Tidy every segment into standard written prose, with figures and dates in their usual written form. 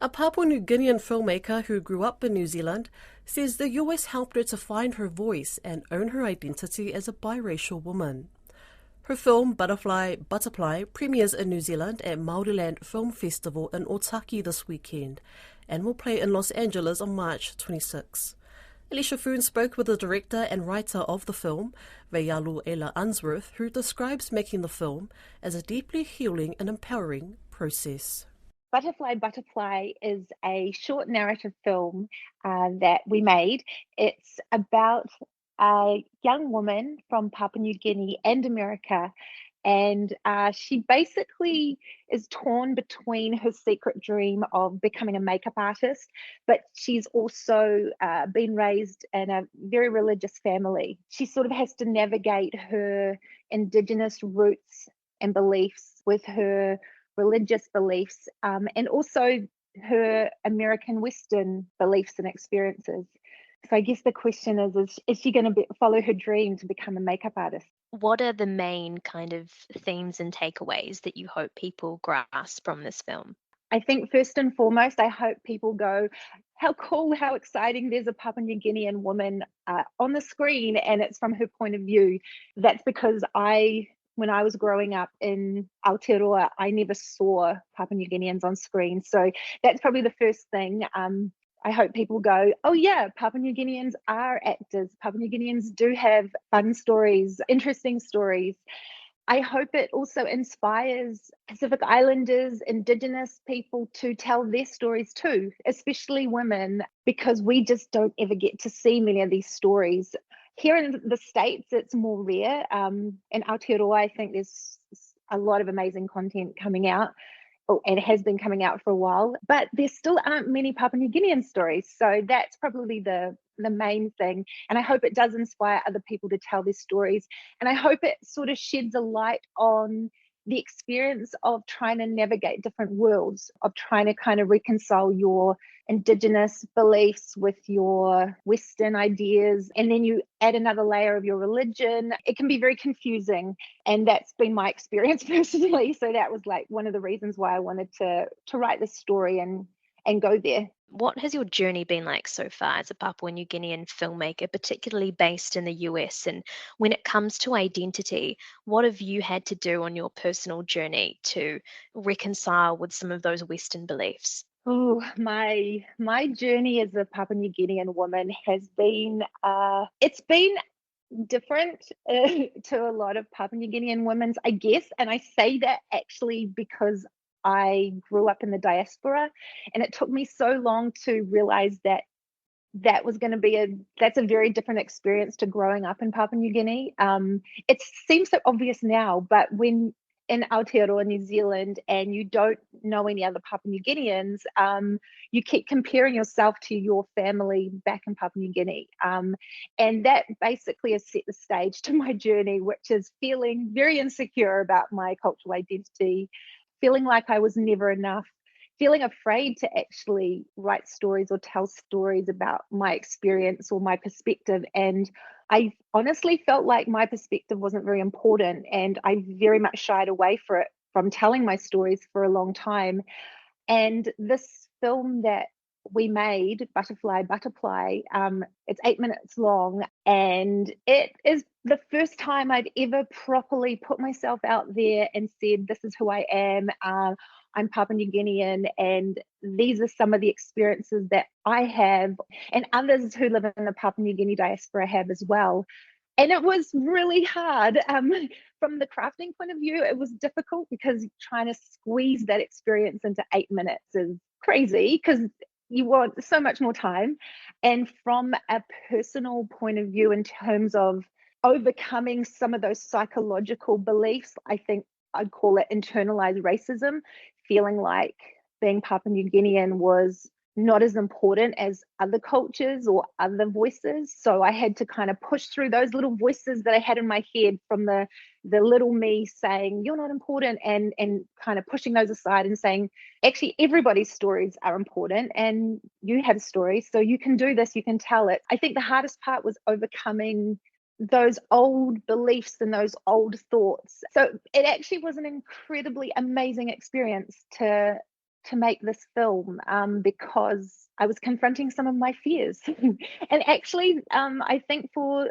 A Papua New Guinean filmmaker who grew up in New Zealand says the US helped her to find her voice and own her identity as a biracial woman. Her film Butterfly premieres in New Zealand at Māoriland Film Festival in Otaki this weekend and will play in Los Angeles on March 26. Alicia Foon spoke with the director and writer of the film, Veialu Ela Unsworth, who describes making the film as a deeply healing and empowering process. Butterfly is a short narrative film that we made. It's about a young woman from Papua New Guinea and America, and she basically is torn between her secret dream of becoming a makeup artist, but she's also been raised in a very religious family. She sort of has to navigate her Indigenous roots and beliefs with her religious beliefs, and also her American Western beliefs and experiences. So I guess the question is she going to follow her dream to become a makeup artist? What are the main kind of themes and takeaways that you hope people grasp from this film? I think first and foremost, I hope people go, how cool, how exciting, there's a Papua New Guinean woman on the screen and it's from her point of view. That's because when I was growing up in Aotearoa, I never saw Papua New Guineans on screen. So that's probably the first thing. I hope people go, oh yeah, Papua New Guineans are actors. Papua New Guineans do have fun stories, interesting stories. I hope it also inspires Pacific Islanders, Indigenous people to tell their stories too, especially women, because we just don't ever get to see many of these stories. Here in the States, it's more rare. In Aotearoa, I think there's a lot of amazing content coming out, and it has been coming out for a while, but there still aren't many Papua New Guinean stories. So that's probably the main thing. And I hope it does inspire other people to tell their stories. And I hope it sort of sheds a light on the experience of trying to navigate different worlds, of trying to kind of reconcile your Indigenous beliefs with your Western ideas, and then you add another layer of your religion. It can be very confusing, and that's been my experience personally. So that was like one of the reasons why I wanted to write this story and go there. What has your journey been like so far as a Papua New Guinean filmmaker, particularly based in the US? And when it comes to identity, what have you had to do on your personal journey to reconcile with some of those Western beliefs? Oh, my journey as a Papua New Guinean woman has been it's been different to a lot of Papua New Guinean women's, I guess. And I say that actually because I grew up in the diaspora, and it took me so long to realize that that's a very different experience to growing up in Papua New Guinea. It seems so obvious now, but when in Aotearoa, New Zealand, and you don't know any other Papua New Guineans, you keep comparing yourself to your family back in Papua New Guinea. And that basically has set the stage to my journey, which is feeling very insecure about my cultural identity, feeling like I was never enough, feeling afraid to actually write stories or tell stories about my experience or my perspective. And I honestly felt like my perspective wasn't very important, and I very much shied away from telling my stories for a long time. And this film that we made, Butterfly, it's 8 minutes long, and it is the first time I'd ever properly put myself out there and said, this is who I am. I'm Papua New Guinean, and these are some of the experiences that I have, and others who live in the Papua New Guinea diaspora have as well. And it was really hard. From the crafting point of view, it was difficult because trying to squeeze that experience into 8 minutes is crazy because you want so much more time. And from a personal point of view, in terms of overcoming some of those psychological beliefs, I think I'd call it internalized racism, feeling like being Papua New Guinean was not as important as other cultures or other voices. So I had to kind of push through those little voices that I had in my head from the little me saying you're not important, and kind of pushing those aside and saying actually everybody's stories are important and you have a story, so you can do this, you can tell it. I think the hardest part was overcoming those old beliefs and those old thoughts. So it actually was an incredibly amazing experience to to make this film because I was confronting some of my fears. And actually, I think for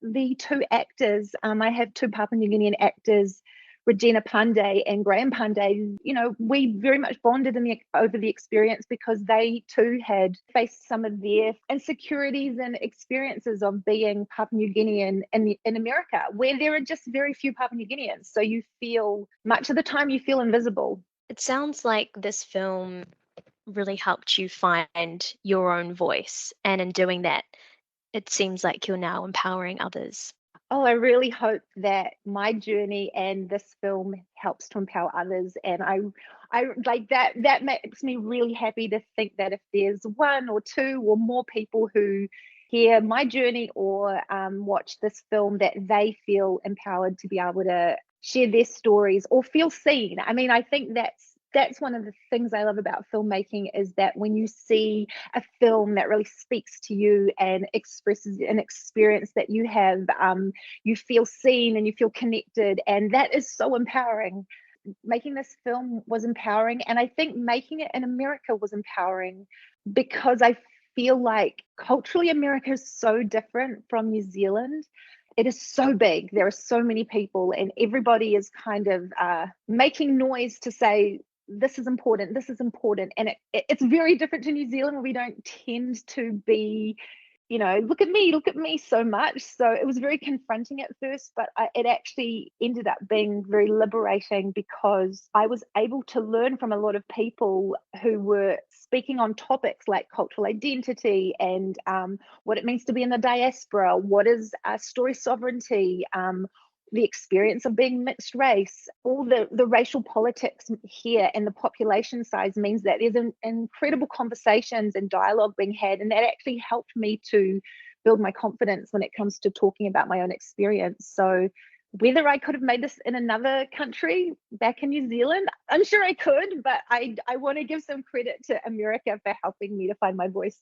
the two actors, I have two Papua New Guinean actors, Regina Pandey and Graham Pandey. You know, we very much bonded over the experience because they too had faced some of their insecurities and experiences of being Papua New Guinean in America, where there are just very few Papua New Guineans. So you feel, much of the time, you feel invisible. It sounds like this film really helped you find your own voice. And in doing that, it seems like you're now empowering others. Oh, I really hope that my journey and this film helps to empower others. And I like that. That makes me really happy to think that if there's one or two or more people who hear my journey or watch this film, that they feel empowered to be able to share their stories or feel seen. I mean, I think that's one of the things I love about filmmaking, is that when you see a film that really speaks to you and expresses an experience that you have, you feel seen and you feel connected, and that is so empowering. Making this film was empowering, and I think making it in America was empowering because I feel like culturally America is so different from New Zealand. It is so big. There are so many people, and everybody is kind of making noise to say, this is important, this is important. And it's very different to New Zealand, where we don't tend to be, you know, look at me so much. So it was very confronting at first, but it actually ended up being very liberating because I was able to learn from a lot of people who were speaking on topics like cultural identity and what it means to be in the diaspora, what is story sovereignty, the experience of being mixed race. All the racial politics here and the population size means that there's incredible conversations and dialogue being had, and that actually helped me to build my confidence when it comes to talking about my own experience. So whether I could have made this in another country back in New Zealand, I'm sure I could, but I want to give some credit to America for helping me to find my voice.